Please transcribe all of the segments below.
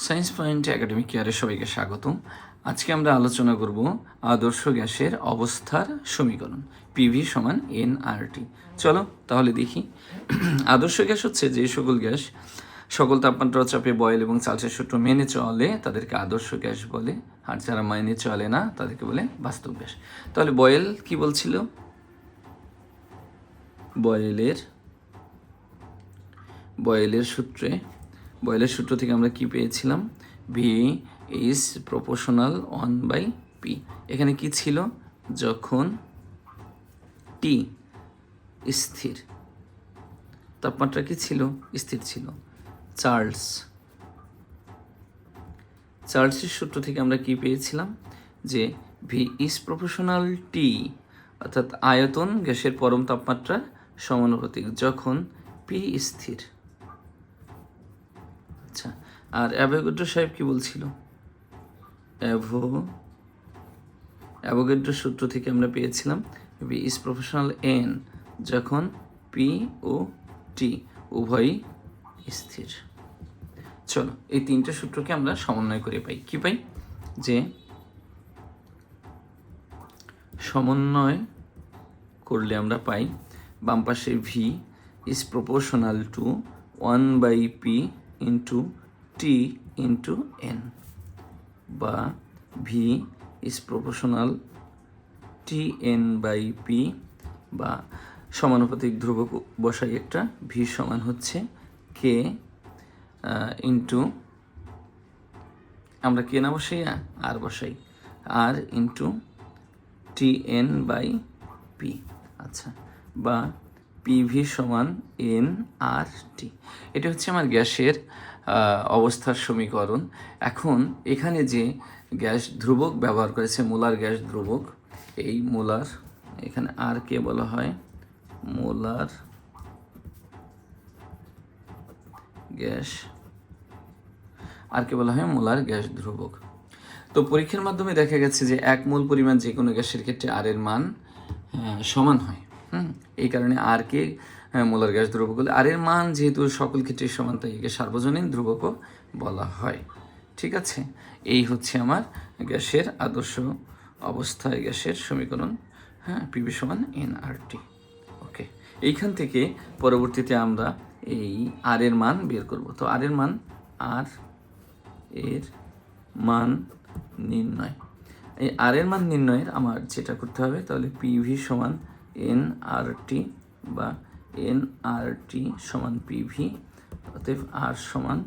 Science point academic কেয়ারে সবাইকে স্বাগতম। আজকে আমরা আলোচনা করব আদর্শ গ্যাসের অবস্থার সমীকরণ পিভি সমান এনআরটি। চলো তাহলে দেখি। আদর্শ গ্যাস হচ্ছে যে সকল গ্যাস সকল তাপমাত্রা চাপে বয়েল এবং চার্লসের সূত্র মেনে চলে তাদেরকে আদর্শ গ্যাস বলে, আর যারা মেনে চলে না তাদেরকে বলে বাস্তব গ্যাস। তাহলে বয়েল কি বলছিল? বয়েলের সূত্র থেকে আমরা কি পেয়েছিলাম? V is proportional 1/p। এখানে কি ছিল? যখন টি স্থির, তাপমাত্রা কি ছিল? স্থির ছিল। চার্লসের সূত্র থেকে আমরা কি পেয়েছিলাম? যে ভি ইজ প্রপোর্শনাল টি, অর্থাৎ আয়তন গ্যাসের পরম তাপমাত্রার সমানুপাতিক যখন পি স্থির। আচ্ছা, আর অ্যাভোগাড্রো সাহেব কি বলছিল? অ্যাভোগাড্রো সূত্র থেকে আমরা পেয়েছিলাম ভি ইজ প্রপোর্শনাল এন যখন পি ও টি উভয়ই স্থির। চলো এই তিনটে সূত্রকে আমরা সমন্বয় করে পাই। কি পাই? যে সমন্বয় করলে আমরা পাই বাম পাশে V is proportional to 1/p into T into N, বা ভি ইজ প্রপোর্শনাল TN/p, বা সমানুপাতিক ধ্রুবক বসাই একটা, ভি সমান হচ্ছে কে ইন্টু, আমরা কে না বসাই আর বসাই, আর ইন্টু TN/p। আচ্ছা, বা পিভি সমান এনআরটি। এটা হচ্ছে আমার গ্যাসের অবস্থার সমীকরণ। এখন এখানে যে গ্যাস ধ্রুবক ব্যবহার করেছে, মোলার গ্যাস ধ্রুবক, এই মোলার, এখানে আর কে বলা হয় মোলার গ্যাস, আর কে বলা হয় মোলার গ্যাস ধ্রুবক। তো পরীক্ষার মাধ্যমে দেখা গেছে যে এক মোল পরিমাণ যে কোনো গ্যাসের ক্ষেত্রে আর এর মান সমান হয়। এই কারণে আর কে মোলার গ্যাস ধ্রুবক বলে। আর এর মান যেহেতু সকল ক্ষেত্রে সমান, তাই একে সার্বজনীন ধ্রুবকও বলা হয়। ঠিক আছে, এই হচ্ছে আমার গ্যাসের আদর্শ অবস্থায় গ্যাসের সমীকরণ, পিভি সমান এনআরটি। ওকে, এইখান থেকে পরবর্তীতে আমরা এই আর এর মান বের করব। তো আর এর মান নির্ণয়, এই আর এর মান নির্ণয়ের আমার যেটা করতে হবে, তাহলে পিভি সমান এনআরটি বা এনআরটি সমান পিভি, অতএব আর সমান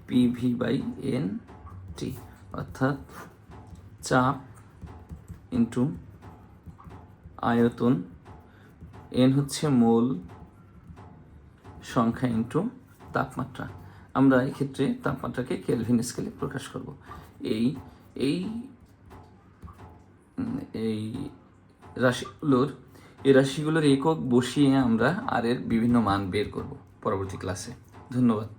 PV/NT, অর্থাৎ চাপ ইন্টু আয়তন, এন হচ্ছে মোল সংখ্যা ইন্টু তাপমাত্রা। আমরা এক্ষেত্রে তাপমাত্রাকে কেলভিন স্কেলে প্রকাশ করব। এই রাশিগুলোর একক বসিয়ে আমরা আর এর বিভিন্ন মান বের করব পরবর্তী ক্লাসে। ধন্যবাদ।